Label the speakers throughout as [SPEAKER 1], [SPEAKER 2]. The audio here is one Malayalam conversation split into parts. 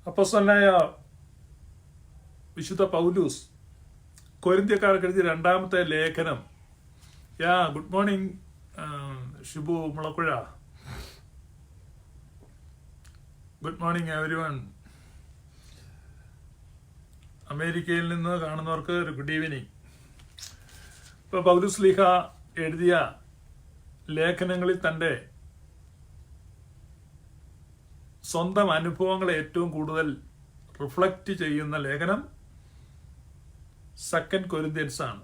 [SPEAKER 1] അപ്പോസ്തലനായ വിശുദ്ധ പൗലൂസ് കൊരിന്ത്യക്കാർക്ക് എഴുതിയ രണ്ടാമത്തെ ലേഖനം. Good morning Shibu Mulakuzha. Good morning everyone. അമേരിക്കയിൽ നിന്ന് കാണുന്നവർക്ക് ഒരു ഗുഡ് ഈവനിങ്. ഇപ്പോൾ പൗലൂസ് ലീഹ എഴുതിയ ലേഖനങ്ങളിൽ തൻ്റെ സ്വന്തം അനുഭവങ്ങളെ ഏറ്റവും കൂടുതൽ റിഫ്ലക്റ്റ് ചെയ്യുന്ന ലേഖനം 2 കൊരിന്ത്യൻസ് ആണ്.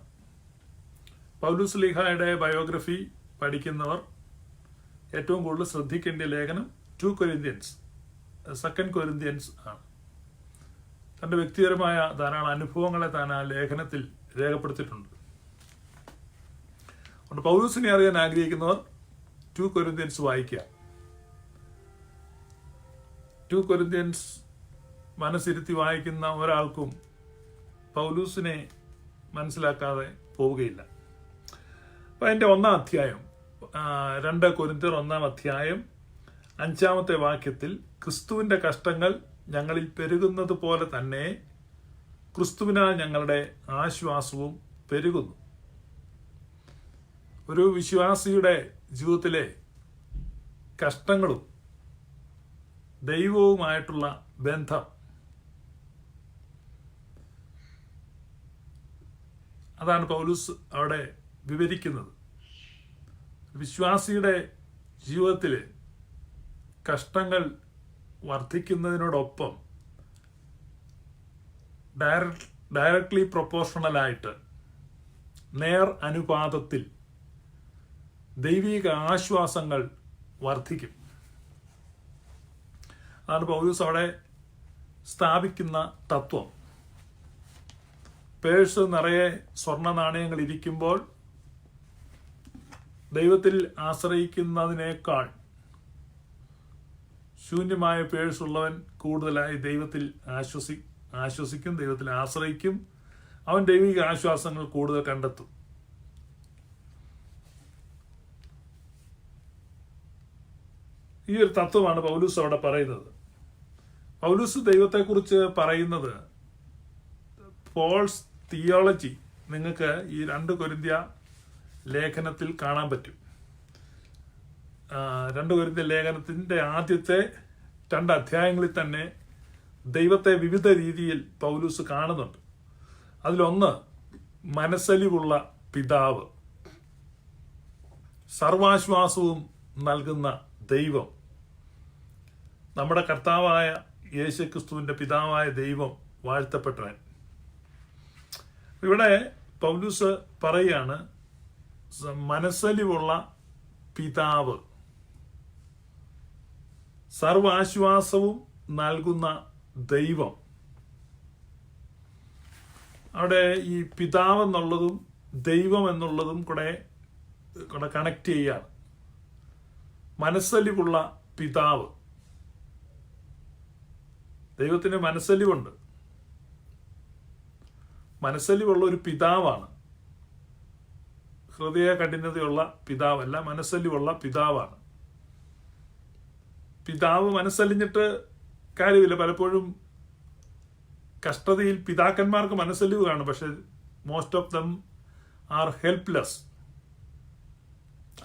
[SPEAKER 1] പൗലൂസ് ലീഹയുടെ ബയോഗ്രഫി പഠിക്കുന്നവർ ഏറ്റവും കൂടുതൽ ശ്രദ്ധിക്കേണ്ട ലേഖനം 2 കൊരിന്ത്യൻസ് ആണ്. തൻ്റെ വ്യക്തിപരമായ ധാരാളം അനുഭവങ്ങളെ താൻ ആ ലേഖനത്തിൽ രേഖപ്പെടുത്തിയിട്ടുണ്ട്. അതുകൊണ്ട് പൗലൂസിനെ അറിയാൻ ആഗ്രഹിക്കുന്നവർ 2 കൊരിന്ത്യൻസ് വായിക്കുക. 2 കൊരിന്ത്യൻസ് മനസ്സിരുത്തി വായിക്കുന്ന ഒരാൾക്കും പൗലൂസിനെ മനസ്സിലാക്കാതെ പോവുകയില്ല. അപ്പം അതിൻ്റെ 1-ാം അധ്യായം 2 കൊരിന്ത്യർ 1-ാം അധ്യായം 5-ാമത്തെ വാക്യത്തിൽ ക്രിസ്തുവിൻ്റെ കഷ്ടങ്ങൾ ഞങ്ങളിൽ പെരുകുന്നത് പോലെ തന്നെ ക്രിസ്തുവിനാൽ ഞങ്ങളുടെ ആശ്വാസവും പെരുകുന്നു. ഒരു വിശ്വാസിയുടെ ജീവിതത്തിലെ കഷ്ടങ്ങളും ദൈവവുമായിട്ടുള്ള ബന്ധം അതാണ് പൗലൂസ് അവിടെ വിവരിക്കുന്നത്. വിശ്വാസിയുടെ ജീവിതത്തിൽ കഷ്ടങ്ങൾ വർദ്ധിക്കുന്നതിനോടൊപ്പം ഡയറക്ട്ലി പ്രൊപ്പോർഷണലായിട്ട് നേർ അനുപാതത്തിൽ ദൈവിക ആശ്വാസങ്ങൾ വർദ്ധിക്കും. അതാണ് പൗലൂസ് അവിടെ സ്ഥാപിക്കുന്ന തത്വം. പേഴ്സ് നിറയെ സ്വർണ്ണ നാണയങ്ങൾ ഇരിക്കുമ്പോൾ ദൈവത്തിൽ ആശ്രയിക്കുന്നതിനേക്കാൾ ശൂന്യമായ പേഴ്സ് ഉള്ളവൻ കൂടുതലായി ദൈവത്തിൽ ആശ്വസിക്കും, ദൈവത്തിൽ ആശ്രയിക്കും. അവൻ ദൈവിക ആശ്വാസങ്ങൾ കൂടുതൽ കണ്ടെത്തും. ഈ ഒരു തത്വമാണ് പൗലൂസ് അവിടെ പറയുന്നത്. പൗലൂസ് ദൈവത്തെക്കുറിച്ച് പറയുന്നത് പോൾസ് തിയോളജി നിങ്ങൾക്ക് ഈ 2 കൊരിന്ത്യ ലേഖനത്തിൽ കാണാൻ പറ്റും. 2 കൊരിന്ത്യ ലേഖനത്തിൻ്റെ ആദ്യത്തെ 2 അധ്യായങ്ങളിൽ തന്നെ ദൈവത്തെ വിവിധ രീതിയിൽ പൗലൂസ് കാണുന്നുണ്ട്. അതിലൊന്ന് മനസ്സലിവുള്ള പിതാവ്, സർവാശ്വാസവും നൽകുന്ന ദൈവം, നമ്മുടെ കർത്താവായ യേശുക്രിസ്തുവിന്റെ പിതാവായ ദൈവം വാഴ്ത്തപ്പെട്ടവൻ. ഇവിടെ പൗലൂസ് പറയാണ് മനസ്സലിവുള്ള പിതാവ്, സർവാശ്വാസവും നൽകുന്ന ദൈവം. അവിടെ ഈ പിതാവ് എന്നുള്ളതും ദൈവം എന്നുള്ളതും കൂടെ കണക്ട് ചെയ്യാണ്. മനസ്സലിവുള്ള പിതാവ്, ദൈവത്തിന് മനസ്സലിവുണ്ട്. മനസ്സലിവുള്ള ഒരു പിതാവാണ്. ഹൃദയ കഠിനതയുള്ള പിതാവല്ല, മനസ്സലിവുള്ള പിതാവാണ്. പിതാവ് മനസ്സലിഞ്ഞിട്ട് കാര്യമില്ല. പലപ്പോഴും കഷ്ടതയിൽ പിതാക്കന്മാർക്ക് മനസ്സലിവ് കാണും, പക്ഷെ most of them are helpless.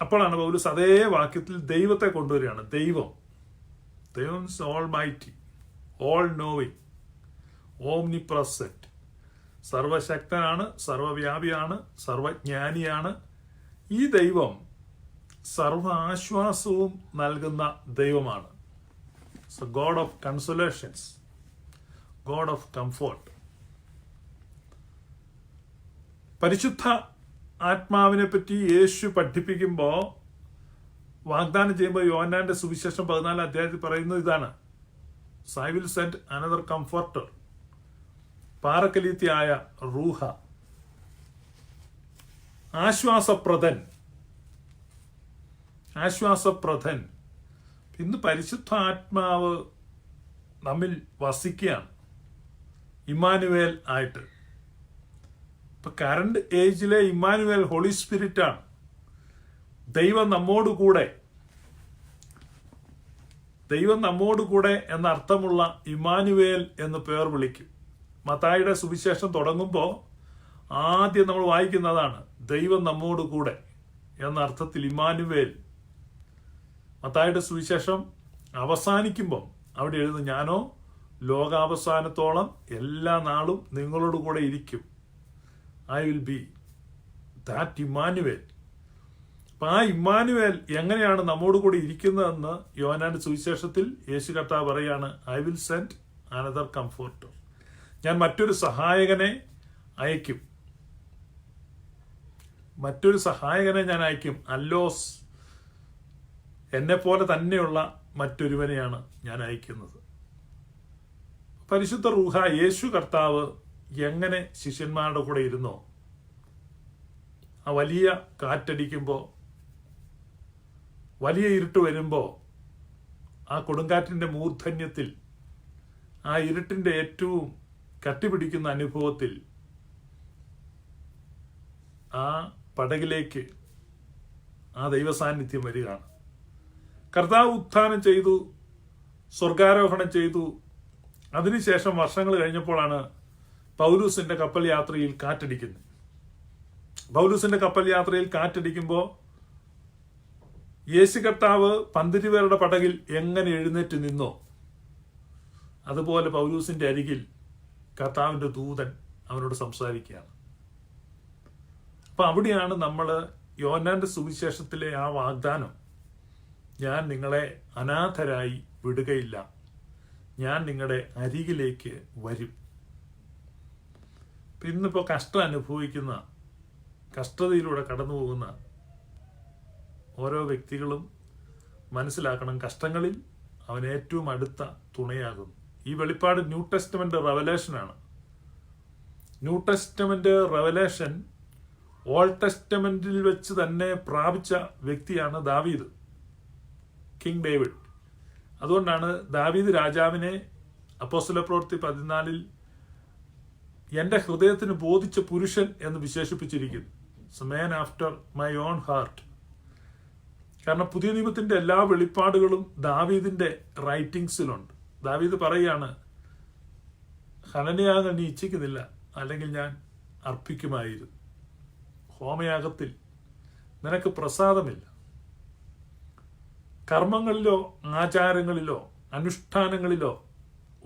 [SPEAKER 1] അപ്പോഴാണ് പൗലൂസ് അതേ വാക്യത്തിൽ ദൈവത്തെ കൊണ്ടുവരികയാണ്. ദൈവം almighty, all knowing, omnipresent, സർവശക്തനാണ്, സർവവ്യാപിയാണ്, സർവജ്ഞാനിയാണ്. ഈ ദൈവം സർവ ആശ്വാസവും നൽകുന്ന ദൈവമാണ്. God of consolations, God of comfort. പരിശുദ്ധ ആത്മാവിനെ പറ്റി യേശു പഠിപ്പിക്കുമ്പോൾ, വാഗ്ദാനം ചെയ്യുമ്പോൾ യോഹന്നാന്റെ സുവിശേഷം 14 അധ്യായത്തിൽ പറയുന്നത് ഇതാണ്: I will send another comforter, പാരക്കലീത്തിയായ റൂഹ, ആശ്വാസപ്രദൻ. ഇന്ന് പരിശുദ്ധ ആത്മാവ് നമ്മിൽ വസിക്കുകയാണ്, ഇമ്മാനുവേൽ ആയിട്ട്. ഇപ്പൊ കറണ്ട് ഏജിലെ ഇമ്മാനുവേൽ ഹോളി സ്പിരിറ്റ് ആണ്. ദൈവം നമ്മോടുകൂടെ ദൈവം നമ്മോട് കൂടെ എന്ന അർത്ഥമുള്ള ഇമ്മാനുവേൽ എന്ന് പേർ വിളിക്കും. മത്തായിയുടെ സുവിശേഷം തുടങ്ങുമ്പോൾ ആദ്യം നമ്മൾ വായിക്കുന്നതാണ് ദൈവം നമ്മോട് കൂടെ എന്ന അർത്ഥത്തിൽ ഇമ്മാനുവേൽ. മത്തായിയുടെ സുവിശേഷം അവസാനിക്കുമ്പോൾ അവിടെ എഴുതുന്നു, ഞാനോ ലോകാവസാനത്തോളം എല്ലാ നാളും നിങ്ങളോട് കൂടെ ഇരിക്കും. I will be that Emmanuel. അപ്പൊ ആ ഇമ്മാനുവേൽ എങ്ങനെയാണ് നമ്മോട് കൂടി ഇരിക്കുന്നതെന്ന് യോഹന്നാന്റെ സുവിശേഷത്തിൽ യേശു കർത്താവ് പറയാണ്, I will send another comforter. ഞാൻ മറ്റൊരു സഹായകനെ അയക്കും. മറ്റൊരു സഹായകനെ ഞാൻ അയക്കും. അല്ലോസ്, എന്നെ പോലെ തന്നെയുള്ള മറ്റൊരുവനെയാണ് ഞാൻ അയക്കുന്നത്. പരിശുദ്ധ റൂഹ, യേശു കർത്താവ് എങ്ങനെ ശിഷ്യന്മാരുടെ കൂടെ ഇരുന്നോ, ആ വലിയ കാറ്റടിക്കുമ്പോൾ, വലിയ ഇരുട്ട് വരുമ്പോൾ, ആ കൊടുങ്കാറ്റിന്റെ മൂർധന്യത്തിൽ, ആ ഇരുട്ടിന്റെ ഏറ്റവും കട്ടിപിടിക്കുന്ന അനുഭവത്തിൽ ആ പടകിലേക്ക് ആ ദൈവസാന്നിധ്യം വരികയാണ്. കർത്താവ് ഉത്ഥാനം ചെയ്തു, സ്വർഗാരോഹണം ചെയ്തു. അതിനുശേഷം വർഷങ്ങൾ കഴിഞ്ഞപ്പോഴാണ് പൗലൂസിന്റെ കപ്പൽ യാത്രയിൽ കാറ്റടിക്കുന്നത്. പൗലൂസിന്റെ കപ്പൽ യാത്രയിൽ കാറ്റടിക്കുമ്പോൾ യേശു കർത്താവ് 12 പേരുടെ പടകിൽ എങ്ങനെ എഴുന്നേറ്റ് നിന്നോ, അതുപോലെ പൗലൂസിന്റെ അരികിൽ കർത്താവിന്റെ ദൂതൻ അവനോട് സംസാരിക്കുകയാണ്. അപ്പൊ അവിടെയാണ് നമ്മൾ യോഹന്നാന്റെ സുവിശേഷത്തിലെ ആ വാഗ്ദാനം, ഞാൻ നിങ്ങളെ അനാഥരായി വിടുകയില്ല, ഞാൻ നിങ്ങളുടെ അരികിലേക്ക് വരും. ഇന്നിപ്പോൾ കഷ്ടം അനുഭവിക്കുന്ന, കഷ്ടതയിലൂടെ കടന്നു പോകുന്ന ഓരോ വ്യക്തികളും മനസ്സിലാക്കണം, കഷ്ടങ്ങളിൽ അവൻ ഏറ്റവും അടുത്ത തുണയാകുന്നു. ഈ വെളിപ്പാട് ന്യൂ ടെസ്റ്റമെന്റ് റെവലേഷനാണ്. ന്യൂ ടെസ്റ്റമെന്റ് റെവലേഷൻ ഓൾഡ് ടെസ്റ്റമെന്റിൽ വെച്ച് തന്നെ പ്രാപിച്ച വ്യക്തിയാണ് ദാവീദ്, കിങ് ഡേവിഡ്. അതുകൊണ്ടാണ് ദാവീദ് രാജാവിനെ അപ്പോസ്തലപ്രവൃത്തി 14 എന്റെ ഹൃദയത്തിന് ബോധിച്ച പുരുഷൻ എന്ന് വിശേഷിപ്പിച്ചിരിക്കുന്നു. A man after my own heart. കാരണം പുതിയ നിയമത്തിന്റെ എല്ലാ വെളിപ്പാടുകളും ദാവീദിന്റെ റൈറ്റിംഗ്സിലുണ്ട്. ദാവീദ് പറയുകയാണ്, ഹനനയാഗം നീ ഇച്ഛിക്കുന്നില്ല, അല്ലെങ്കിൽ ഞാൻ അർപ്പിക്കുമായിരുന്നു. ഹോമയാഗത്തിൽ നിനക്ക് പ്രസാദമില്ല. കർമ്മങ്ങളിലോ ആചാരങ്ങളിലോ അനുഷ്ഠാനങ്ങളിലോ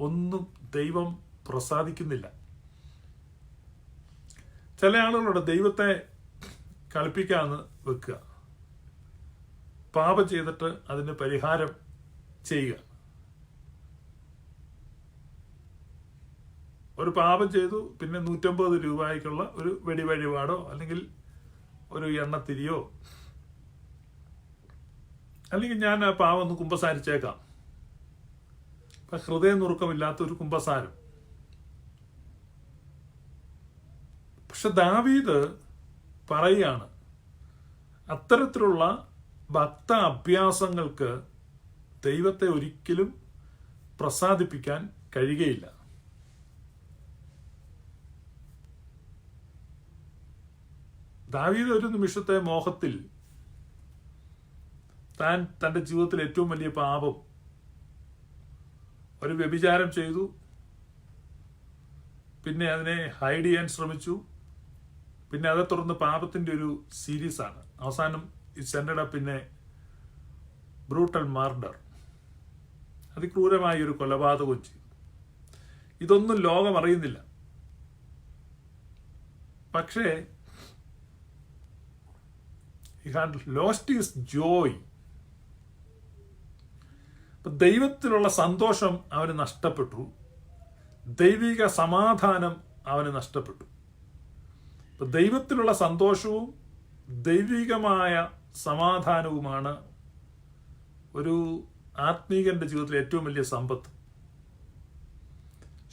[SPEAKER 1] ഒന്നും ദൈവം പ്രസാദിക്കുന്നില്ല. ചില ആളുകളുടെ ദൈവത്തെ കളിപ്പിക്കാന്ന് വെക്കുക, പാപം ചെയ്തിട്ട് അതിന് പരിഹാരം ചെയ്യുക. ഒരു പാപം ചെയ്തു, പിന്നെ 150 രൂപയ്ക്കുള്ള ഒരു വെടിവഴിപാടോ അല്ലെങ്കിൽ ഒരു എണ്ണത്തിരിയോ, അല്ലെങ്കിൽ ഞാൻ ആ പാവം ഒന്ന് കുമ്പസാരിച്ചേക്കാം. ഇപ്പൊ ഹൃദയ നുറുക്കമില്ലാത്ത ഒരു കുമ്പസാരം. പക്ഷെ ദാവീദ് പറയുകയാണ്, അത്തരത്തിലുള്ള ഭക്ത അഭ്യാസങ്ങൾക്ക് ദൈവത്തെ ഒരിക്കലും പ്രസാദിപ്പിക്കാൻ കഴിയുകയില്ല. ദാവീദ് ഒരു നിമിഷത്തെ മോഹത്തിൽ താൻ തന്റെ ജീവിതത്തിൽ ഏറ്റവും വലിയ പാപം, ഒരു വ്യഭിചാരം ചെയ്തു. പിന്നെ അതിനെ ഹൈഡ് ചെയ്യാൻ ശ്രമിച്ചു. പിന്നെ അതേ തുടർന്ന് പാപത്തിന്റെ ഒരു സീരീസ് ആണ്. അവസാനം ഇറ്റ്സ് എൻഡഡ് അപ്പ് പിന്നെ ബ്രൂട്ടൽ മർഡർ, അതിക്രൂരമായ ഒരു കൊലപാതകവും ചെയ്തു. ഇതൊന്നും ലോകം അറിയുന്നില്ല. പക്ഷേ he had lost his joy. ദൈവത്തിലുള്ള സന്തോഷം അവന് നഷ്ടപ്പെട്ടു, ദൈവിക സമാധാനം അവന് നഷ്ടപ്പെട്ടു. ദൈവത്തിലുള്ള സന്തോഷവും ദൈവികമായ സമാധാനവുമാണ് ഒരു ആത്മീകന്റെ ജീവിതത്തിലെ ഏറ്റവും വലിയ സമ്പത്ത്.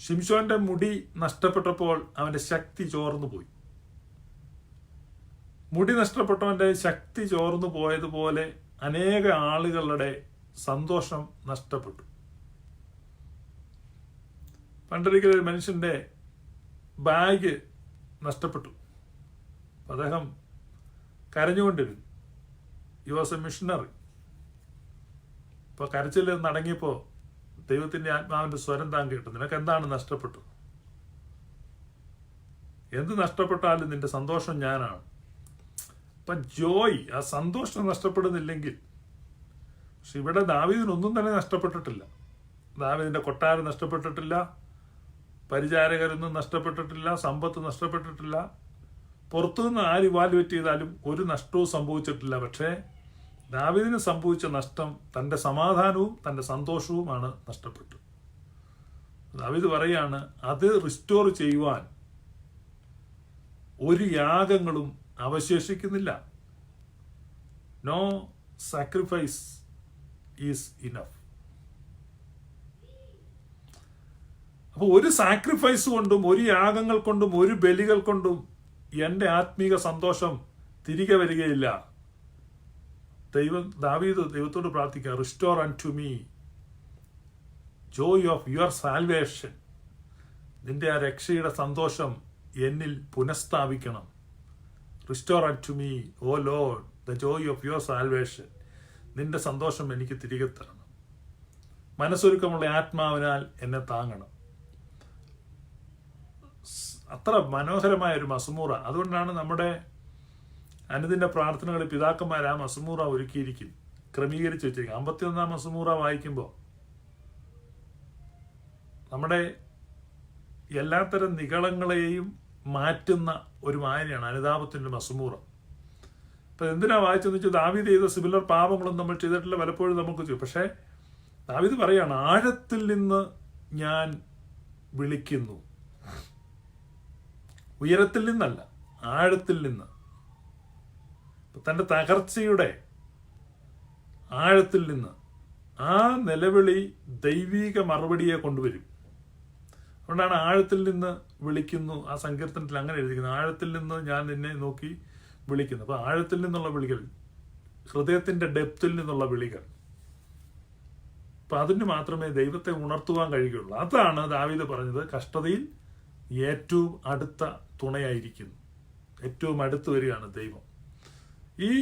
[SPEAKER 1] ശിംശോന്റെ മുടി നഷ്ടപ്പെട്ടപ്പോൾ അവന്റെ ശക്തി ചോർന്നു പോയി. മുടി നഷ്ടപ്പെട്ടവന്റെ ശക്തി ചോർന്നു പോയതുപോലെ അനേക ആളുകളുടെ സന്തോഷം നഷ്ടപ്പെട്ടു. പണ്ടൊരിക്കൽ ഒരു മനുഷ്യന്റെ ബാഗ് നഷ്ടപ്പെട്ടു. അദ്ദേഹം കരഞ്ഞുകൊണ്ടിരുന്നു. He was a missionary. ഇപ്പോൾ കരച്ചിൽ നടങ്ങിയപ്പോൾ ദൈവത്തിൻ്റെ ആത്മാവിൻ്റെ സ്വരം താൻ കേട്ടു. നിനക്ക് എന്താണ് നഷ്ടപ്പെട്ടത്? എന്ത് നഷ്ടപ്പെട്ടാലും നിന്റെ സന്തോഷം ഞാനാണ്. അപ്പം ജോയ്, ആ സന്തോഷം നഷ്ടപ്പെടുന്നില്ലെങ്കിൽ, പക്ഷെ ഇവിടെ ദാവീദിനൊന്നും തന്നെ നഷ്ടപ്പെട്ടിട്ടില്ല. ദാവീദിന്റെ കൊട്ടാരം നഷ്ടപ്പെട്ടിട്ടില്ല, പരിചാരകരൊന്നും നഷ്ടപ്പെട്ടിട്ടില്ല, സമ്പത്ത് നഷ്ടപ്പെട്ടിട്ടില്ല, പുറത്തുനിന്ന് ആര് ഇവാലുവേറ്റ് ചെയ്താലും ഒരു നഷ്ടവും സംഭവിച്ചിട്ടില്ല. പക്ഷേ ദാവീദിന് സംഭവിച്ച നഷ്ടം തൻ്റെ സമാധാനവും തൻ്റെ സന്തോഷവുമാണ് നഷ്ടപ്പെട്ടു. ദാവീദ് പറയാണ്, അത് റിസ്റ്റോർ ചെയ്യുവാൻ ഒരു യാഗങ്ങളും അവശേഷിക്കുന്നില്ല. No sacrifice is enough. അപ്പോൾ ഒരു സാക്രിഫൈസ് കൊണ്ടും ഒരു യാഗങ്ങൾ കൊണ്ടും ഒരു ബലികൾ കൊണ്ടും എൻ്റെ ആത്മീക സന്തോഷം തിരികെ വരികയില്ല. ദാവീദ് ദൈവത്തോട് പ്രാർത്ഥിക്കുക, restore unto me joy of your salvation. നിന്റെ ആ രക്ഷയുടെ സന്തോഷം എന്നിൽ പുനഃസ്ഥാപിക്കണം. Restore unto me O Lord the joy of your salvation. നിന്റെ സന്തോഷം എനിക്ക് തിരികെ തരണം. മനസ്സൊരുക്കമുള്ള ആത്മാവിനാൽ എന്നെ താങ്ങണം. അത്ര മനോഹരമായ ഒരു മസ്മൂറ. അതുകൊണ്ടാണ് നമ്മുടെ അനുദിന പ്രാർത്ഥനകളിൽ പിതാക്കന്മാർ ആ മസ്മൂറ ഒരുക്കിയിരിക്കും, ക്രമീകരിച്ച് വെച്ചിരിക്കും. 51 മസ്മൂറ വായിക്കുമ്പോൾ നമ്മുടെ എല്ലാത്തരം നിഗളങ്ങളെയും മാറ്റുന്ന ഒരു വായനയാണ് അനുതാപത്തിൻ്റെ മസ്മൂറ. അപ്പം എന്തിനാ വായിച്ചെന്ന് വെച്ചാൽ, ദാവീദ് ചെയ്ത സിമിലർ പാപങ്ങളൊന്നും നമ്മൾ ചെയ്തിട്ടില്ല, പലപ്പോഴും നമുക്ക് ചെയ്യും. പക്ഷേ ദാവീദ് പറയാണ്, ആഴത്തിൽ നിന്ന് ഞാൻ വിളിക്കുന്നു. ഉയരത്തിൽ നിന്നല്ല, ആഴത്തിൽ നിന്ന്. തൻ്റെ തകർച്ചയുടെ ആഴത്തിൽ നിന്ന് ആ നിലവിളി ദൈവിക മറുപടിയെ കൊണ്ടുവരും. അതുകൊണ്ടാണ് ആഴത്തിൽ നിന്ന് വിളിക്കുന്നു. ആ സങ്കീർത്തനത്തിൽ അങ്ങനെ എഴുതിയിരിക്കുന്നത്, ആഴത്തിൽ നിന്ന് ഞാൻ നിന്നെ നോക്കി വിളിക്കുന്നു. അപ്പോൾ ആഴത്തിൽ നിന്നുള്ള വിളികൾ, ഹൃദയത്തിൻ്റെ ഡെപ്തിൽ നിന്നുള്ള വിളികൾ, അപ്പം അതിന് മാത്രമേ ദൈവത്തെ ഉണർത്തുവാൻ കഴിയുകയുള്ളൂ. അതാണ് ദാവീദ് പറഞ്ഞത്, കഷ്ടതയിൽ ഏറ്റവും അടുത്ത തുണയായിരിക്കുന്നു. ഏറ്റവും അടുത്ത് വരികയാണ് ദൈവം. ഈ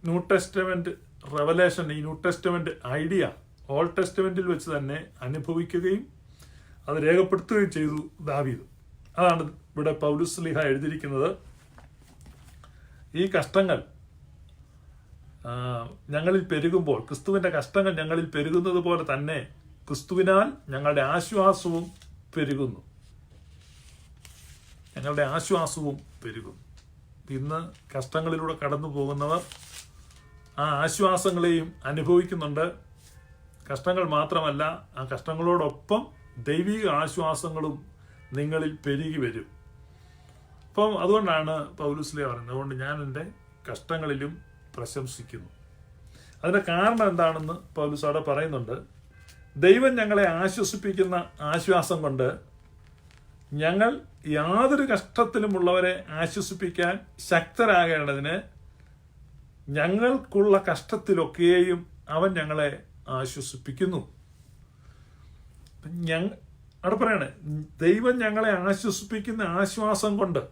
[SPEAKER 1] ന്യൂ ടെസ്റ്റമെന്റ് റെവലേഷൻ, ഈ ന്യൂ ടെസ്റ്റമെന്റ് ഐഡിയ ഓൾഡ് ടെസ്റ്റമെന്റിൽ വെച്ച് തന്നെ അനുഭവിക്കുകയും അത് രേഖപ്പെടുത്തുകയും ചെയ്തു ദാവീദ്. അതാണ് ഇവിടെ പൗലോസ് ശ്ലീഹ എഴുതിയിരിക്കുന്നത്. ഈ കഷ്ടങ്ങൾ ഞങ്ങളിൽ പെരുകുമ്പോൾ, ക്രിസ്തുവിന്റെ കഷ്ടങ്ങൾ ഞങ്ങളിൽ പെരുകുന്നത് പോലെ തന്നെ ക്രിസ്തുവിനാൽ ഞങ്ങളുടെ ആശ്വാസവും പെരുകുന്നു. ഞങ്ങളുടെ ആശ്വാസവും പെരുകുന്നു. ഇന്ന് കഷ്ടങ്ങളിലൂടെ കടന്നു പോകുന്നവർ ആ ആശ്വാസങ്ങളെയും അനുഭവിക്കുന്നുണ്ട്. കഷ്ടങ്ങൾ മാത്രമല്ല, ആ കഷ്ടങ്ങളോടൊപ്പം ദൈവിക ആശ്വാസങ്ങളും നിങ്ങളിൽ പെരുകി വരും. അപ്പം അതുകൊണ്ടാണ് പൗലോസ് ശ്ലീഹ പറയുന്നത്, അതുകൊണ്ട് ഞാൻ എൻ്റെ കഷ്ടങ്ങളിലും പ്രശംസിക്കുന്നു. അതിൻ്റെ കാരണം എന്താണെന്ന് പൗലോസ് അവിടെ പറയുന്നുണ്ട്. ദൈവം ഞങ്ങളെ ആശ്വസിപ്പിക്കുന്ന ആശ്വാസം കൊണ്ട് ഞങ്ങൾ യാതൊരു കഷ്ടത്തിലുമുള്ളവരെ ആശ്വസിപ്പിക്കാൻ ശക്തരാകേണ്ടതിന് ഞങ്ങൾക്കുള്ള കഷ്ടത്തിലൊക്കെയും അവൻ ഞങ്ങളെ ആശ്വസിപ്പിക്കുന്നു. അവിടെ പറയണേ, ദൈവം ഞങ്ങളെ ആശ്വസിപ്പിക്കുന്ന ആശ്വാസം കൊണ്ട്.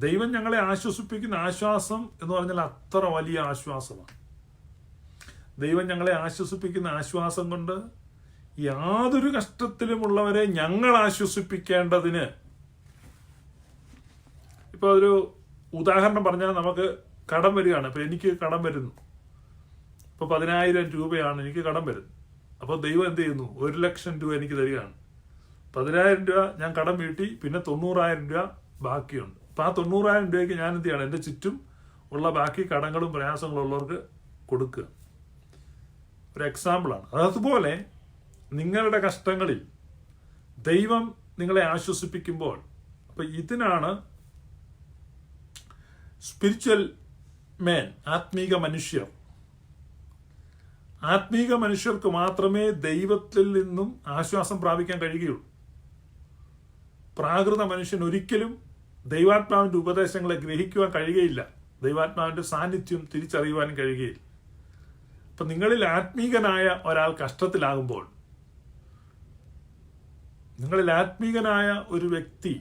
[SPEAKER 1] ദൈവം ഞങ്ങളെ ആശ്വസിപ്പിക്കുന്ന ആശ്വാസം എന്ന് പറഞ്ഞാൽ അത്ര വലിയ ആശ്വാസമാണ്. ദൈവം ഞങ്ങളെ ആശ്വസിപ്പിക്കുന്ന ആശ്വാസം കൊണ്ട് യാതൊരു കഷ്ടത്തിലുമുള്ളവരെ ഞങ്ങൾ ആശ്വസിപ്പിക്കേണ്ടതിന്. ഇപ്പൊ ഒരു ഉദാഹരണം പറഞ്ഞാൽ, നമുക്ക് കടം വരികയാണ്. ഇപ്പൊ എനിക്ക് കടം വരുന്നു, ഇപ്പൊ 10,000 രൂപയാണ് എനിക്ക് കടം വരുന്നത്. അപ്പോൾ ദൈവം എന്ത് ചെയ്യുന്നു, 1,00,000 രൂപ എനിക്ക് തരികയാണ്. 10,000 രൂപ ഞാൻ കടം വീട്ടി, പിന്നെ 90,000 രൂപ ബാക്കിയുണ്ട്. അപ്പൊ ആ 90,000 രൂപയ്ക്ക് ഞാൻ എന്ത് ചെയ്യണം, എൻ്റെ ചുറ്റും ഉള്ള ബാക്കി കടങ്ങളും പ്രയാസങ്ങളും ഉള്ളവർക്ക് കൊടുക്കുക. ഒരു എക്സാമ്പിളാണ്. അതുപോലെ നിങ്ങളുടെ കഷ്ടങ്ങളിൽ ദൈവം നിങ്ങളെ ആശ്വസിപ്പിക്കുമ്പോൾ, അപ്പൊ ഇതിനാണ് സ്പിരിച്വൽ മേൻ, ആത്മീക മനുഷ്യർ. ആത്മീക മനുഷ്യർക്ക് മാത്രമേ ദൈവത്തിൽ നിന്നും ആശ്വാസം പ്രാപിക്കാൻ കഴിയുകയുള്ളൂ. പ്രാകൃത മനുഷ്യൻ ഒരിക്കലും ദൈവാത്മാവിന്റെ ഉപദേശങ്ങളെ ഗ്രഹിക്കുവാൻ കഴിയുകയില്ല. ദൈവാത്മാവിന്റെ സാന്നിധ്യം തിരിച്ചറിയുവാനും കഴിയുകയില്ല. അപ്പൊ നിങ്ങളിൽ ആത്മീകനായ ഒരാൾ കഷ്ടത്തിലാകുമ്പോൾ, നിങ്ങളിൽ ആത്മീകനായ ഒരു വ്യക്തി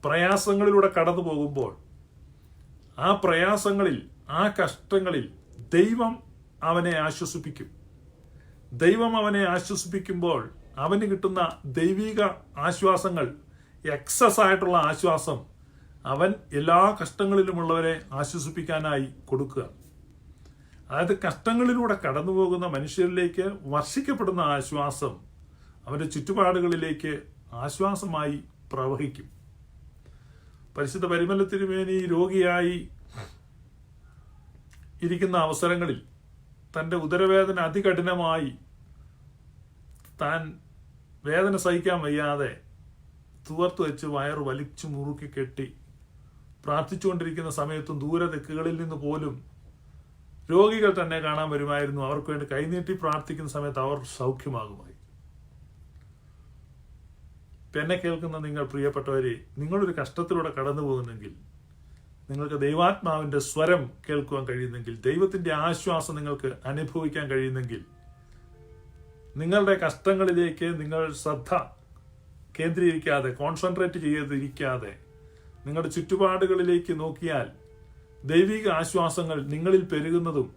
[SPEAKER 1] പ്രയാസങ്ങളിലൂടെ കടന്നു പോകുമ്പോൾ, ആ പ്രയാസങ്ങളിൽ, ആ കഷ്ടങ്ങളിൽ ദൈവം അവനെ ആശ്വസിപ്പിക്കും. ദൈവം അവനെ ആശ്വസിപ്പിക്കുമ്പോൾ അവന് കിട്ടുന്ന ദൈവിക ആശ്വാസങ്ങൾ, എക്സസ് ആയിട്ടുള്ള ആശ്വാസം അവൻ എല്ലാ കഷ്ടങ്ങളിലുമുള്ളവരെ ആശ്വസിപ്പിക്കാനായി കൊടുക്കുക. അതായത് കഷ്ടങ്ങളിലൂടെ കടന്നു പോകുന്ന മനുഷ്യരിലേക്ക് വർഷിക്കപ്പെടുന്ന ആശ്വാസം അവന്റെ ചുറ്റുപാടുകളിലേക്ക് ആശ്വാസമായി പ്രവഹിക്കും. പരിശുദ്ധ പരിമല തിരുമേനി രോഗിയായി ഇരിക്കുന്ന അവസരങ്ങളിൽ തൻ്റെ ഉദരവേദന അതികഠിനമായി താൻ വേദന സഹിക്കാൻ വയ്യാതെ തുവർത്തു വെച്ച് വയറ് വലിച്ചു മുറുക്കി കെട്ടി പ്രാർത്ഥിച്ചുകൊണ്ടിരിക്കുന്ന സമയത്തും ദൂരദിക്കുകളിൽ നിന്ന് പോലും രോഗികൾ തന്നെ കാണാൻ വരുമായിരുന്നു. അവർക്ക് വേണ്ടി കൈനീട്ടി പ്രാർത്ഥിക്കുന്ന സമയത്ത് അവർ സൗഖ്യമാകുമായി. എന്നെ കേൾക്കുന്ന നിങ്ങൾ പ്രിയപ്പെട്ടവരെ, നിങ്ങളൊരു കഷ്ടത്തിലൂടെ കടന്നു പോകുന്നെങ്കിൽ, നിങ്ങൾക്ക് ദൈവാത്മാവിന്റെ സ്വരം കേൾക്കുവാൻ കഴിയുന്നെങ്കിൽ, ദൈവത്തിന്റെ ആശ്വാസം നിങ്ങൾക്ക് അനുഭവിക്കാൻ കഴിയുന്നെങ്കിൽ, നിങ്ങളുടെ കഷ്ടങ്ങളിലേക്ക് നിങ്ങൾ ശ്രദ്ധ കേന്ദ്രീകരിക്കാതെ, കോൺസെൻട്രേറ്റ് ചെയ്തിരിക്കാതെ നിങ്ങളുടെ ചുറ്റുപാടുകളിലേക്ക് നോക്കിയാൽ ദൈവിക ആശ്വാസങ്ങൾ നിങ്ങളിൽ പെരുകുന്നതും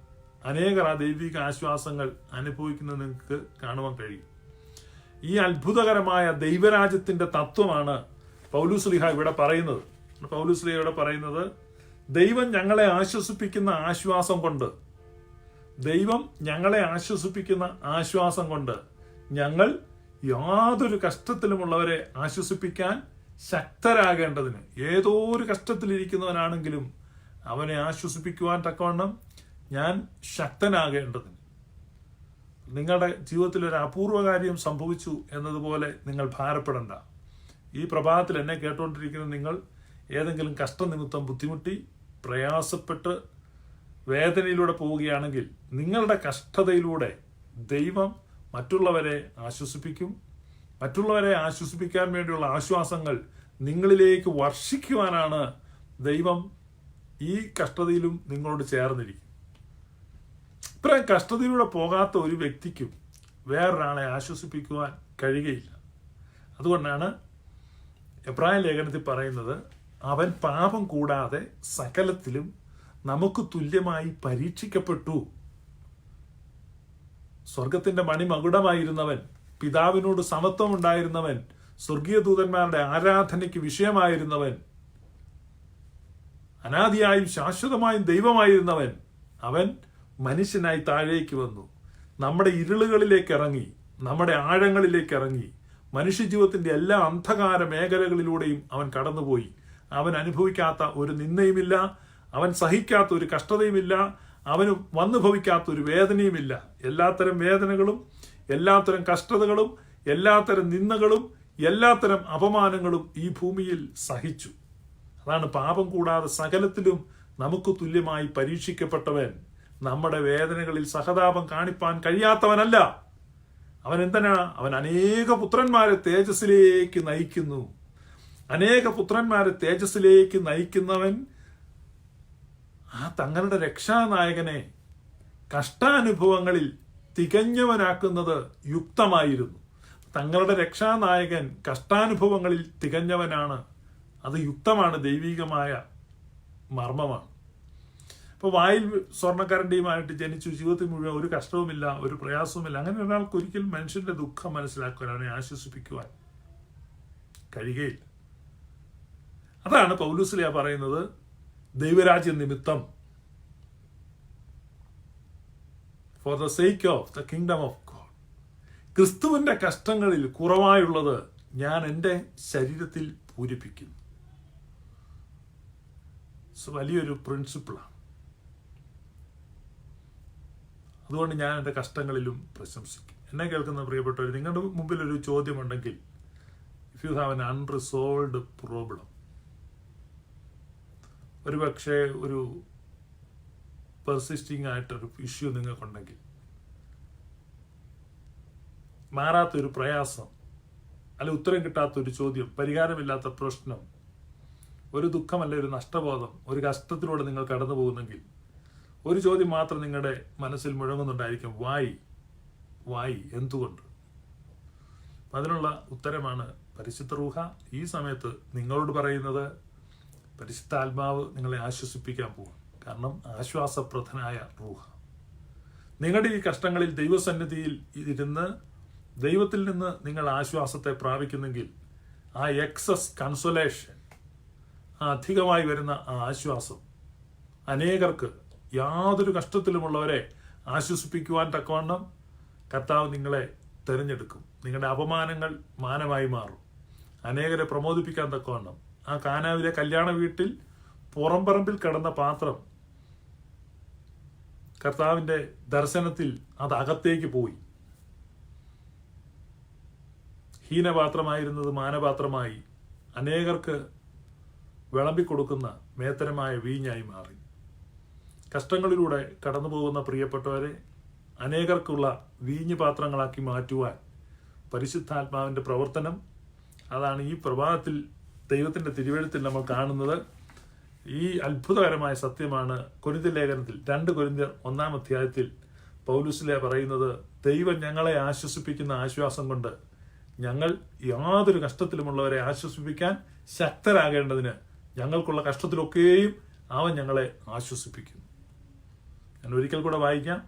[SPEAKER 1] അനേകർ ആ ദൈവിക ആശ്വാസങ്ങൾ അനുഭവിക്കുന്നത് നിങ്ങൾക്ക് കാണുവാൻ കഴിയും. ഈ അത്ഭുതകരമായ ദൈവരാജ്യത്തിന്റെ തത്വമാണ് പൗലോസ്ലീഹ ഇവിടെ പറയുന്നത്. പൗലോസ്ലീഹ ഇവിടെ പറയുന്നത്, ദൈവം ഞങ്ങളെ ആശ്വസിപ്പിക്കുന്ന ആശ്വാസം കൊണ്ട്, ദൈവം ഞങ്ങളെ ആശ്വസിപ്പിക്കുന്ന ആശ്വാസം കൊണ്ട് ഞങ്ങൾ യാതൊരു കഷ്ടത്തിലുമുള്ളവരെ ആശ്വസിപ്പിക്കാൻ ശക്തരാകേണ്ടതിന്, ഏതോ ഒരു കഷ്ടത്തിലിരിക്കുന്നവനാണെങ്കിലും അവനെ ആശ്വസിപ്പിക്കുവാൻ തക്കവണ്ണം ഞാൻ ശക്തനാകേണ്ടതിന്. നിങ്ങളുടെ ജീവിതത്തിൽ ഒരു അപൂർവ കാര്യം സംഭവിച്ചു എന്നതുപോലെ നിങ്ങൾ ഭാരപ്പെടണ്ട. ഈ പ്രഭാതത്തിൽ എന്നെ കേട്ടുകൊണ്ടിരിക്കുന്ന നിങ്ങൾ ഏതെങ്കിലും കഷ്ടനിമിത്തം ബുദ്ധിമുട്ടി പ്രയാസപ്പെട്ട് വേദനയിലൂടെ പോവുകയാണെങ്കിൽ, നിങ്ങളുടെ കഷ്ടതയിലൂടെ ദൈവം മറ്റുള്ളവരെ ആശ്വസിപ്പിക്കും. മറ്റുള്ളവരെ ആശ്വസിപ്പിക്കാൻ വേണ്ടിയുള്ള ആശ്വാസങ്ങൾ നിങ്ങളിലേക്ക് വർഷിക്കുവാനാണ് ദൈവം ഈ കഷ്ടതയിലും നിങ്ങളോട് ചേർന്നിരിക്കും. ഇത്രയും കഷ്ടതയിലൂടെ പോകാത്ത ഒരു വ്യക്തിക്കും വേറൊരാളെ ആശ്വസിപ്പിക്കുവാൻ കഴിയുകയില്ല. അതുകൊണ്ടാണ് എബ്രായ ലേഖനത്തിൽ പറയുന്നത്, അവൻ പാപം കൂടാതെ സകലത്തിലും നമുക്ക് തുല്യമായി പരീക്ഷിക്കപ്പെട്ടു. സ്വർഗത്തിന്റെ മണിമകുടമായിരുന്നവൻ, പിതാവിനോട് സമത്വം ഉണ്ടായിരുന്നവൻ, സ്വർഗീയ ദൂതന്മാരുടെ ആരാധനയ്ക്ക് വിഷയമായിരുന്നവൻ, അനാദിയായും ശാശ്വതമായും ദൈവമായിരുന്നവൻ, അവൻ മനുഷ്യനായി താഴേക്ക് വന്നു. നമ്മുടെ ഇരുളുകളിലേക്ക് ഇറങ്ങി, നമ്മുടെ ആഴങ്ങളിലേക്ക് ഇറങ്ങി, മനുഷ്യജീവിതത്തിന്റെ എല്ലാ അന്ധകാര മേഖലകളിലൂടെയും അവൻ കടന്നുപോയി. അവൻ അനുഭവിക്കാത്ത ഒരു നിന്ദയുമില്ല, അവൻ സഹിക്കാത്ത ഒരു കഷ്ടതയുമില്ല, അവന് വന്നു ഭവിക്കാത്ത ഒരു വേദനയുമില്ല. എല്ലാത്തരം വേദനകളും എല്ലാത്തരം കഷ്ടതകളും എല്ലാത്തരം നിന്ദകളും എല്ലാത്തരം അപമാനങ്ങളും ഈ ഭൂമിയിൽ സഹിച്ചു. അതാണ് പാപം കൂടാതെ സകലത്തിലും നമുക്ക് തുല്യമായി പരീക്ഷിക്കപ്പെട്ടവൻ. നമ്മുടെ വേദനകളിൽ സഹതാപം കാണിപ്പാൻ കഴിയാത്തവനല്ല. അവൻ എന്തിനാ? അവൻ അനേക പുത്രന്മാരെ തേജസ്സിലേക്ക് നയിക്കുന്നു. അനേക പുത്രന്മാരെ തേജസ്സിലേക്ക് നയിക്കുന്നവൻ ആ തങ്ങളുടെ രക്ഷാനായകനെ കഷ്ടാനുഭവങ്ങളിൽ തികഞ്ഞവനാക്കുന്നത് യുക്തമായിരുന്നു. തങ്ങളുടെ രക്ഷാനായകൻ കഷ്ടാനുഭവങ്ങളിൽ തികഞ്ഞവനാണ്. അത് യുക്തമാണ്, ദൈവികമായ മർമ്മമാണ്. ഇപ്പോൾ വായിൽ സ്വർണ്ണക്കരണ്ടിയുമായിട്ട് ജനിച്ചു, ജീവിതത്തിൽ മുഴുവൻ ഒരു കഷ്ടവുമില്ല, ഒരു പ്രയാസവുമില്ല, അങ്ങനെ ഒരാൾക്ക് ഒരിക്കലും മനുഷ്യന്റെ ദുഃഖം മനസ്സിലാക്കുവാൻ, അവനെ ആശ്വസിപ്പിക്കുവാൻ കഴിയുകയില്ല. അതാണ് പൗലോസ്ലീഹ പറയുന്നത്, ദൈവരാജ്യ നിമിത്തം, for the sake of the kingdom of God, ക്രിസ്തുവിന്റെ കഷ്ടങ്ങളിൽ കുറവായുള്ളത് ഞാൻ എൻ്റെ ശരീരത്തിൽ പൂരിപ്പിക്കുന്നു. വലിയൊരു പ്രിൻസിപ്പിളാണ്. അതുകൊണ്ട് ഞാൻ എൻ്റെ കഷ്ടങ്ങളിലും പ്രശംസിക്കും. എന്നെ കേൾക്കുന്ന പ്രിയപ്പെട്ടവർ, നിങ്ങളുടെ മുമ്പിൽ ഒരു ചോദ്യമുണ്ടെങ്കിൽ, if you have an unresolved problem, ഒരു പക്ഷേ ഒരു പെർസിസ്റ്റിംഗ് ആയിട്ടൊരു ഇഷ്യൂ നിങ്ങൾക്കുണ്ടെങ്കിൽ, മാറാത്തൊരു പ്രയാസം, അല്ല ഉത്തരം കിട്ടാത്തൊരു ചോദ്യം, പരിഹാരമില്ലാത്ത പ്രശ്നം, ഒരു ദുഃഖമല്ല ഒരു നഷ്ടബോധം, ഒരു കഷ്ടത്തിലൂടെ നിങ്ങൾ കടന്നു പോകുന്നെങ്കിൽ ഒരു ചോദ്യം മാത്രം നിങ്ങളുടെ മനസ്സിൽ മുഴങ്ങുന്നുണ്ടായിരിക്കും, വായി എന്തുകൊണ്ട്? അതിനുള്ള ഉത്തരമാണ് പരിശുദ്ധ റൂഹ ഈ സമയത്ത് നിങ്ങളോട് പറയുന്നത്. പരിശുദ്ധാത്മാവ് നിങ്ങളെ ആശ്വസിപ്പിക്കാൻ പോകും. കാരണം ആശ്വാസപ്രദനായ റൂഹ, നിങ്ങളുടെ ഈ കഷ്ടങ്ങളിൽ ദൈവസന്നിധിയിൽ ഇരുന്ന് ദൈവത്തിൽ നിന്ന് നിങ്ങൾ ആശ്വാസത്തെ പ്രാപിക്കുന്നെങ്കിൽ ആ എക്സസ് കൺസൊലേഷൻ, ആ അധികമായി വരുന്ന ആ ആശ്വാസം അനേകർക്ക്, യാതൊരു കഷ്ടത്തിലുമുള്ളവരെ ആശ്വസിപ്പിക്കുവാൻ തക്കവണ്ണം കർത്താവ് നിങ്ങളെ തിരഞ്ഞെടുക്കും. നിങ്ങളുടെ അപമാനങ്ങൾ മാനമായി മാറും. അനേകരെ പ്രമോദിപ്പിക്കാൻ തക്കവണ്ണം ആ കാനാവിലെ കല്യാണ വീട്ടിൽ പുറംപറമ്പിൽ കിടന്ന പാത്രം കർത്താവിന്റെ ദർശനത്തിൽ അത് അകത്തേക്ക് പോയി. ഹീനപാത്രമായിരുന്നത് മാനപാത്രമായി അനേകർക്ക് വിളമ്പിക്കൊടുക്കുന്ന മേത്തരമായ വീഞ്ഞായി മാറി. കഷ്ടങ്ങളിലൂടെ കടന്നു പോകുന്ന പ്രിയപ്പെട്ടവരെ അനേകർക്കുള്ള വീഞ്ഞ് പാത്രങ്ങളാക്കി മാറ്റുവാൻ പരിശുദ്ധാത്മാവിന്റെ പ്രവർത്തനം, അതാണ് ഈ പ്രഭാതത്തിൽ ദൈവത്തിന്റെ തിരുവെഴുത്തിൽ നമ്മൾ കാണുന്നത്. ഈ അത്ഭുതകരമായ സത്യമാണ് കൊരിന്ത്യർ ലേഖനത്തിൽ 2 കൊരിന്ത്യർ 1-ാം അധ്യായത്തിൽ പൗലോസ് പറയുന്നത്. ദൈവം ഞങ്ങളെ ആശ്വസിപ്പിക്കുന്ന ആശ്വാസം കൊണ്ട് ഞങ്ങൾ യാതൊരു കഷ്ടത്തിലുമുള്ളവരെ ആശ്വസിപ്പിക്കാൻ ശക്തരാകേണ്ടതിന് ഞങ്ങൾക്കുള്ള കഷ്ടത്തിലൊക്കെയും അവൻ ഞങ്ങളെ ആശ്വസിപ്പിക്കുന്നു. ഞാൻ ഒരിക്കൽ കൂടെ വായിക്കാം.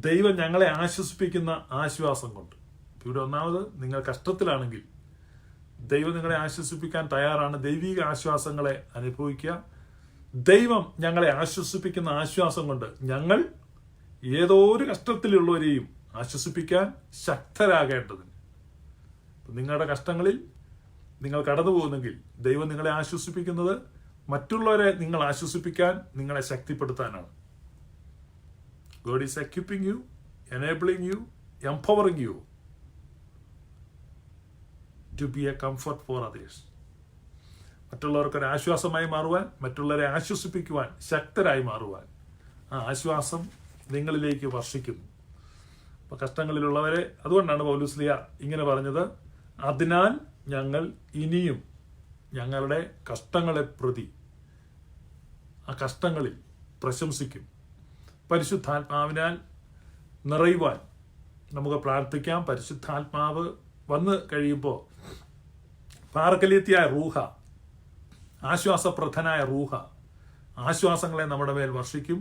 [SPEAKER 1] ദൈവം ഞങ്ങളെ ആശ്വസിപ്പിക്കുന്ന ആശ്വാസം കൊണ്ട്. ഇവിടെ ഒന്നാമത്, നിങ്ങൾ കഷ്ടത്തിലാണെങ്കിൽ ദൈവം നിങ്ങളെ ആശ്വസിപ്പിക്കാൻ തയ്യാറാണ്. ദൈവിക ആശ്വാസങ്ങളെ അനുഭവിക്കുക. ദൈവം ഞങ്ങളെ ആശ്വസിപ്പിക്കുന്ന ആശ്വാസം കൊണ്ട് ഞങ്ങൾ ഏതോ ഒരു കഷ്ടത്തിലുള്ളവരെയും ആശ്വസിപ്പിക്കാൻ ശക്തരാകേണ്ടതിന്. നിങ്ങളുടെ കഷ്ടങ്ങളിൽ നിങ്ങൾ കടന്നു പോകുന്നെങ്കിൽ ദൈവം നിങ്ങളെ ആശ്വസിപ്പിക്കുന്നത് മറ്റുള്ളവരെ നിങ്ങൾ ആശ്വസിപ്പിക്കാൻ, നിങ്ങളെ ശക്തിപ്പെടുത്താനാണ്. God is equipping you, enabling you, empowering you to be a comfort for others. മറ്റുള്ളവർക്കൊരു ആശ്വാസമായി മാറുവാൻ, മറ്റുള്ളവരെ ആശ്വസിപ്പിക്കുവാൻ, ശക്തരായി മാറുവാൻ ആ ആശ്വാസം നിങ്ങളിലേക്ക് വർഷിക്കുന്നു. അപ്പൊ കഷ്ടങ്ങളിലുള്ളവരെ, അതുകൊണ്ടാണ് പൗലോസ് ഇങ്ങനെ പറഞ്ഞത്, അതിനാൽ ഞങ്ങൾ ഇനിയും ഞങ്ങളുടെ കഷ്ടങ്ങളെ പ്രതി ആ കഷ്ടങ്ങളിൽ പ്രശംസിക്കും. പരിശുദ്ധാത്മാവിനാൽ നിറയുവാൻ നമുക്ക് പ്രാർത്ഥിക്കാം. പരിശുദ്ധാത്മാവ് വന്ന് കഴിയുമ്പോൾ പാർക്കലിയത്തിയായ റൂഹ, ആശ്വാസപ്രദനായ റൂഹ ആശ്വാസങ്ങളെ നമ്മുടെ മേൽ വർഷിക്കും.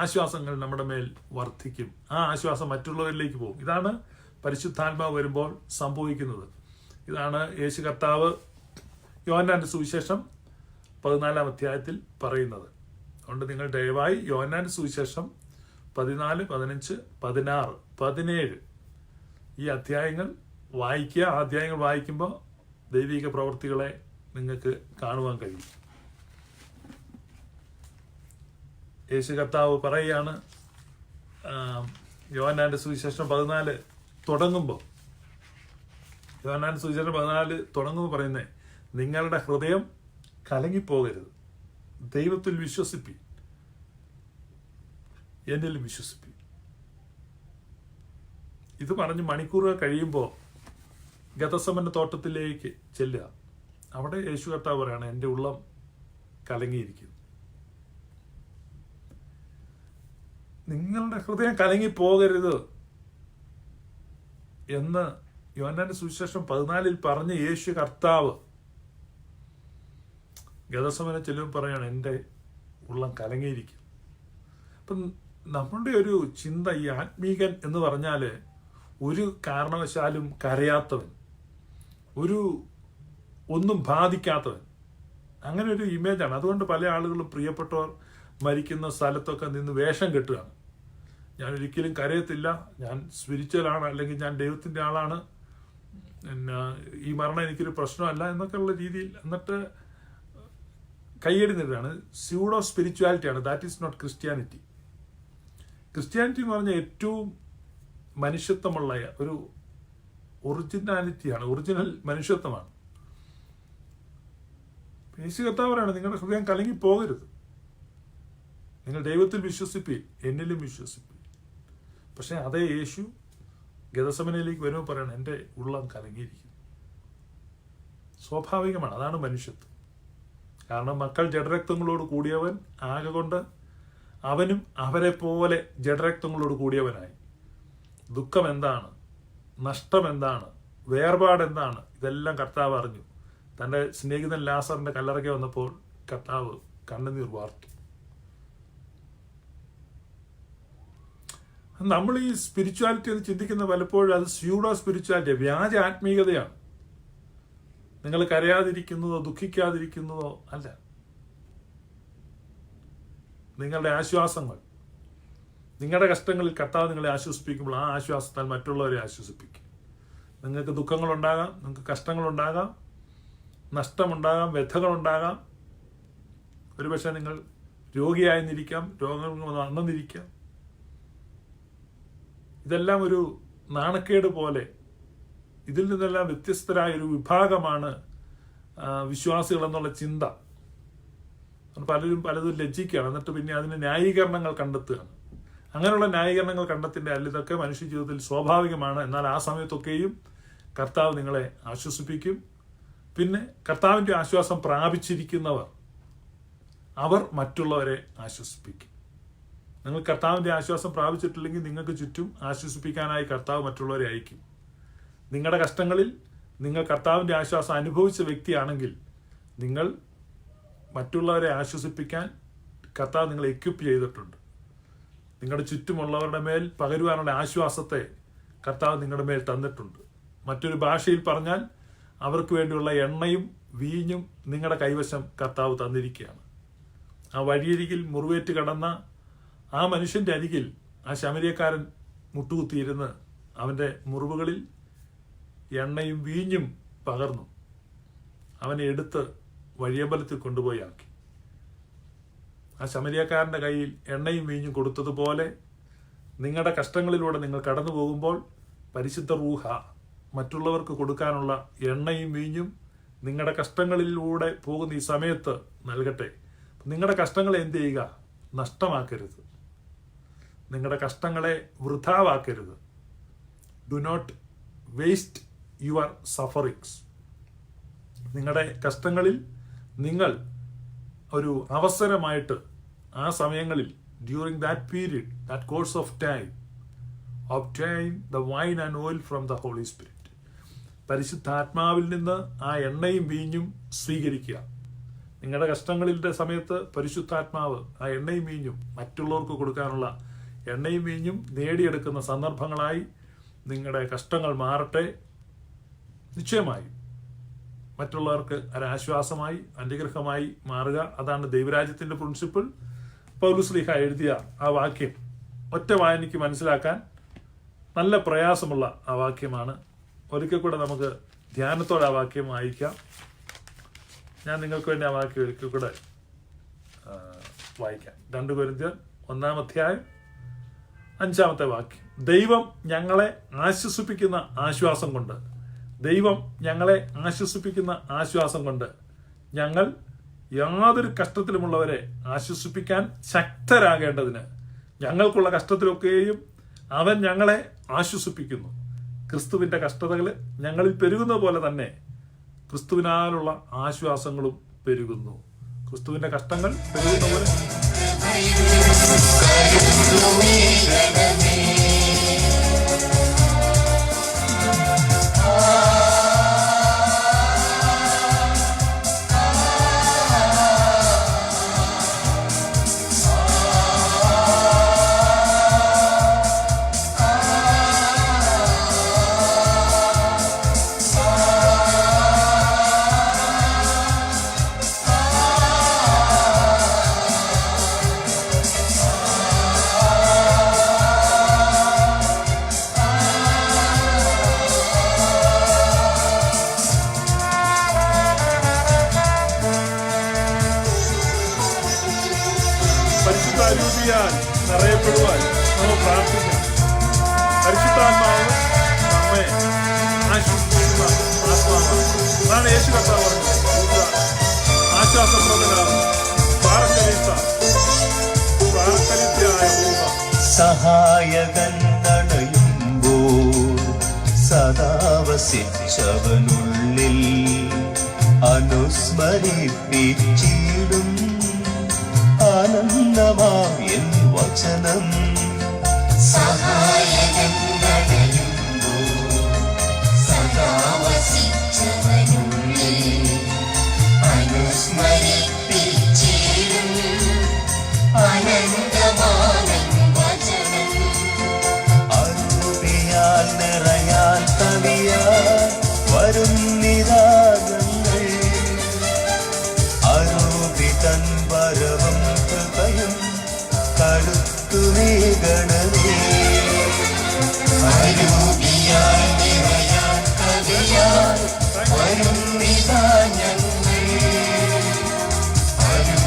[SPEAKER 1] ആശ്വാസങ്ങൾ നമ്മുടെ മേൽ വർദ്ധിക്കും. ആ ആശ്വാസം മറ്റുള്ളവരിലേക്ക് പോകും. ഇതാണ് പരിശുദ്ധാത്മാവ് വരുമ്പോൾ സംഭവിക്കുന്നത്. ഇതാണ് യേശു കർത്താവ് യോഹന്നാന്റെ സുവിശേഷം 14-ാം അധ്യായത്തിൽ പറയുന്നത്. അതുകൊണ്ട് നിങ്ങൾ ദയവായി യോഹന്നാന്റെ സുവിശേഷം 14, 15, 16, 17 ഈ അധ്യായങ്ങൾ വായിക്കുക. ആ അധ്യായങ്ങൾ വായിക്കുമ്പോൾ ദൈവിക പ്രവൃത്തികളെ നിങ്ങൾക്ക് കാണുവാൻ കഴിയും. യേശു കർത്താവ് പറയുകയാണ്, യോഹന്നാന്റെ സുവിശേഷം 14 തുടങ്ങുമ്പോൾ, യോഹന്നാന്റെ സുവിശേഷം 14 തുടങ്ങുമ്പോൾ പറയുന്നേ, നിങ്ങളുടെ ഹൃദയം കലങ്ങിപ്പോകരുത്, ദൈവത്തിൽ വിശ്വസിപ്പി, എന്നിലും വിശ്വസിപ്പി. ഇത് പറഞ്ഞ് മണിക്കൂറുകൾ കഴിയുമ്പോൾ ഗതസമന തോട്ടത്തിലേക്ക് ചെല്ലുക. അവിടെ യേശു കർത്താവ് പറയാണ്, എൻ്റെ ഉള്ളം കലങ്ങിയിരിക്കുന്നു. നിങ്ങളുടെ ഹൃദയം കലങ്ങിപ്പോകരുത് എന്ന് യോഹന്നാന്റെ സുവിശേഷം 14 പറഞ്ഞ യേശു കർത്താവ് ഗതസമന ചെല്ലുമ്പോൾ പറയാണ്, എൻ്റെ ഉള്ളം കലങ്ങിയിരിക്കും. അപ്പം നമ്മളുടെ ഒരു ചിന്ത, ഈ ആത്മീകൻ എന്ന് പറഞ്ഞാൽ ഒരു കാരണവശാലും കരയാത്തവൻ, ഒന്നും ബാധിക്കാത്തവൻ, അങ്ങനെ ഒരു ഇമേജാണ്. അതുകൊണ്ട് പല ആളുകളും പ്രിയപ്പെട്ടവർ മരിക്കുന്ന സ്ഥലത്തൊക്കെ നിന്ന് വേഷം കെട്ടുകയാണ്. ഞാൻ ഒരിക്കലും കരയത്തില്ല, ഞാൻ സ്പിരിച്വലാണ്, അല്ലെങ്കിൽ ഞാൻ ദൈവത്തിൻ്റെ ആളാണ്, പിന്നെ ഈ മരണം എനിക്കൊരു പ്രശ്നമല്ല എന്നൊക്കെ ഉള്ള രീതിയിൽ എന്നിട്ട് കയ്യടി നേടുകയാണ്. സ്യൂഡോ സ്പിരിച്വാലിറ്റിയാണ്. That is not Christianity. Christianity എന്ന് പറഞ്ഞാൽ ഏറ്റവും മനുഷ്യത്വമുള്ള ഒരു ഒറിജിനാലിറ്റിയാണ്, ഒറിജിനൽ മനുഷ്യത്വമാണ്. യേശു കർത്താവരാണ്, നിങ്ങളുടെ ഹൃദയം കലങ്ങി പോകരുത്, നിങ്ങൾ ദൈവത്തിൽ വിശ്വസിപ്പി, എന്നിലും വിശ്വസിപ്പി. പക്ഷെ അതേ യേശു ഗതസമനയിലേക്ക് വരുമ്പോൾ പറയണം, എൻ്റെ ഉള്ളം കലങ്ങിയിരിക്കുന്നു. സ്വാഭാവികമാണ്, അതാണ് മനുഷ്യത്വം. കാരണം മക്കൾ ജഡരക്തങ്ങളോട് കൂടിയവൻ ആകൊണ്ട് അവനും അവരെ പോലെ ജഡരക്തങ്ങളോട് കൂടിയവനായി. ദുഃഖം എന്താണ്, നഷ്ടം എന്താണ്, വേർപാട് എന്താണ്, ഇതെല്ലാം കർത്താവ് അറിഞ്ഞു. തൻ്റെ സ്നേഹിതൻ ലാസറിന്റെ കല്ലറയ്ക്ക് വന്നപ്പോൾ കർത്താവ് കണ്ണുനീർ വാർത്തു. നമ്മൾ ഈ സ്പിരിച്വാലിറ്റി എന്ന് ചിന്തിക്കുന്ന പലപ്പോഴും അത് സ്യൂഡോ സ്പിരിച്വാലിറ്റി, വ്യാജ ആത്മീയതയാണ്. നിങ്ങൾ കരയാതിരിക്കുന്നതോ ദുഃഖിക്കാതിരിക്കുന്നതോ അല്ല. നിങ്ങളുടെ ആശ്വാസങ്ങൾ, നിങ്ങളുടെ കഷ്ടങ്ങളിൽ കർത്താവ് നിങ്ങളെ ആശ്വസിപ്പിക്കുമ്പോൾ ആ ആശ്വാസത്താൽ മറ്റുള്ളവരെ ആശ്വസിപ്പിക്കും. നിങ്ങൾക്ക് ദുഃഖങ്ങളുണ്ടാകാം, നിങ്ങൾക്ക് കഷ്ടങ്ങളുണ്ടാകാം, നഷ്ടമുണ്ടാകാം, വ്യഥകളുണ്ടാകാം. ഒരുപക്ഷെ നിങ്ങൾ രോഗിയായെന്നിരിക്കാം, രോഗങ്ങൾ വന്നെന്നിരിക്കാം. ഇതെല്ലാം ഒരു നാണക്കേട് പോലെ. ഇതിൽ നിന്നെല്ലാം വ്യത്യസ്തരായ ഒരു വിഭാഗമാണ് വിശ്വാസികൾ എന്നുള്ള ചിന്ത. പലരും പലതും ലജ്ജിക്കുകയാണ്, എന്നിട്ട് പിന്നെ അതിന് ന്യായീകരണങ്ങൾ കണ്ടെത്തുകയാണ്. അങ്ങനെയുള്ള ന്യായീകരണങ്ങൾ കണ്ടെത്തിൻ്റെ അല്ല, ഇതൊക്കെ മനുഷ്യ ജീവിതത്തിൽ സ്വാഭാവികമാണ്. എന്നാൽ ആ സമയത്തൊക്കെയും കർത്താവ് നിങ്ങളെ ആശ്വസിപ്പിക്കും. പിന്നെ കർത്താവിൻ്റെ ആശ്വാസം പ്രാപിച്ചിരിക്കുന്നവർ, അവർ മറ്റുള്ളവരെ ആശ്വസിപ്പിക്കും. നിങ്ങൾ കർത്താവിൻ്റെ ആശ്വാസം പ്രാപിച്ചിട്ടില്ലെങ്കിൽ നിങ്ങൾക്ക് ചുറ്റും ആശ്വസിപ്പിക്കാനായി കർത്താവ് മറ്റുള്ളവരെ അയക്കും. നിങ്ങളുടെ കഷ്ടങ്ങളിൽ നിങ്ങൾ കർത്താവിൻ്റെ ആശ്വാസം അനുഭവിച്ച വ്യക്തിയാണെങ്കിൽ നിങ്ങൾ മറ്റുള്ളവരെ ആശ്വസിപ്പിക്കാൻ കർത്താവ് നിങ്ങളെ എക്വിപ്പ് ചെയ്തിട്ടുണ്ട്. നിങ്ങളുടെ ചുറ്റുമുള്ളവരുടെ മേൽ പകരുവാനുള്ള ആശ്വാസത്തെ കർത്താവ് നിങ്ങളുടെ മേൽ തന്നിട്ടുണ്ട്. മറ്റൊരു ഭാഷയിൽ പറഞ്ഞാൽ അവർക്ക് വേണ്ടിയുള്ള എണ്ണയും വീഞ്ഞും നിങ്ങളുടെ കൈവശം കർത്താവ് തന്നിരിക്കുകയാണ്. ആ വഴിയരികിൽ മുറിവേറ്റ് കടന്ന ആ മനുഷ്യൻ്റെ അരികിൽ ആ ശമരിയക്കാരൻ മുട്ടുകുത്തിയിരുന്ന് അവൻ്റെ മുറിവുകളിൽ എണ്ണയും വീഞ്ഞും പകർന്നു. അവനെ എടുത്ത് വഴിയമ്പലത്തിൽ കൊണ്ടുപോയി ആക്കി. ആ ശമരിയക്കാരൻ്റെ കയ്യിൽ എണ്ണയും വീഞ്ഞും കൊടുത്തതുപോലെ നിങ്ങളുടെ കഷ്ടങ്ങളിലൂടെ നിങ്ങൾ കടന്നു പോകുമ്പോൾ പരിശുദ്ധ റൂഹ മറ്റുള്ളവർക്ക് കൊടുക്കാനുള്ള എണ്ണയും വീഞ്ഞും നിങ്ങളുടെ കഷ്ടങ്ങളിലൂടെ പോകുന്ന ഈ സമയത്ത് നൽകട്ടെ. നിങ്ങളുടെ കഷ്ടങ്ങളെ എന്ത് ചെയ്യുക? നഷ്ടമാക്കരുത്. നിങ്ങളുടെ കഷ്ടങ്ങളെ വൃഥാവാക്കരുത്. Do not waste your sufferings. നിങ്ങളുടെ കഷ്ടങ്ങളിൽ നിങ്ങൾ ഒരു അവസരമായിട്ട് ആ സമയങ്ങളിൽ during that period, that course of time, obtain the wine and oil from the Holy Spirit. പരിശുദ്ധാത്മാവിൽ നിന്ന് ആ എണ്ണയും വീഞ്ഞും സ്വീകരിക്കുക. നിങ്ങളുടെ കഷ്ടങ്ങളുടെ സമയത്ത് പരിശുദ്ധാത്മാവ് ആ എണ്ണയും വീഞ്ഞും മറ്റുള്ളവർക്ക് കൊടുക്കാനുള്ള എണ്ണയും വീഞ്ഞും നേടിയെടുക്കുന്ന സന്ദർഭങ്ങളായി നിങ്ങളുടെ കഷ്ടങ്ങൾ മാറട്ടെ. നിശ്ചയമായും മറ്റുള്ളവർക്ക് ഒരാശ്വാസമായി അനുഗ്രഹമായി മാറുക. അതാണ് ദൈവരാജ്യത്തിന്റെ പ്രിൻസിപ്പിൾ. പൗലോസ് ശ്ലീഹ എഴുതിയ ആ വാക്യം ഒറ്റ വായനയ്ക്ക് മനസ്സിലാക്കാൻ നല്ല പ്രയാസമുള്ള ആ വാക്യമാണ്. ഒരിക്കൽ കൂടെ നമുക്ക് ധ്യാനത്തോടെ ആ വാക്യം വായിക്കാം. ഞാൻ നിങ്ങൾക്ക് വേണ്ടി ആ വാക്യം ഒരിക്കൽ കൂടെ വായിക്കാം. 2 കൊരിന്ത്യർ 1-ാം അധ്യായം 5-ാമത്തെ വാക്യം. ദൈവം ഞങ്ങളെ ആശ്വസിപ്പിക്കുന്ന ആശ്വാസം കൊണ്ട്, ദൈവം ഞങ്ങളെ ആശ്വസിപ്പിക്കുന്ന ആശ്വാസം കൊണ്ട് ഞങ്ങൾ യാതൊരു കഷ്ടത്തിലുമുള്ളവരെ ആശ്വസിപ്പിക്കാൻ ശക്തരാകേണ്ടതിന് ഞങ്ങൾക്കുള്ള കഷ്ടത്തിലൊക്കെയും അവൻ ഞങ്ങളെ ആശ്വസിപ്പിക്കുന്നു. ക്രിസ്തുവിന്റെ കഷ്ടതകൾ ഞങ്ങളിൽ പെരുകുന്ന പോലെ തന്നെ ക്രിസ്തുവിനാലുള്ള ആശ്വാസങ്ങളും പെരുകുന്നു. ക്രിസ്തുവിന്റെ കഷ്ടങ്ങൾ പെരുകുന്ന പോലെ നിറയപ്പെടുവാൻ നമുക്ക് പ്രാർത്ഥിക്കാം. പരിശുദ്ധാത്മാവ് നമ്മെ ആശ്വസിപ്പിക്കുന്ന ആത്മാവാണ്. അതാണ് യേശു കർത്താവ് പറഞ്ഞത്. ആശ്വാസപ്രദനാണ്
[SPEAKER 2] സഹായകൻ അണയുമ്പോൾ സദാവസിച്ചവനുള്ളിൽ അനുസ്മരിപ്പിച്ചിടും ആനന്ദമായൻ വചനം.
[SPEAKER 3] സഹായകൻ അണയുമ്പോൾ സദാവസിച്ചവനുള്ളിൽ അനുസ്മരിപ്പിച്ചിടും ആനന്ദമായൻ വചനം.
[SPEAKER 2] തൻ വരവും കൃപയും കരുത്തുമേകണമേ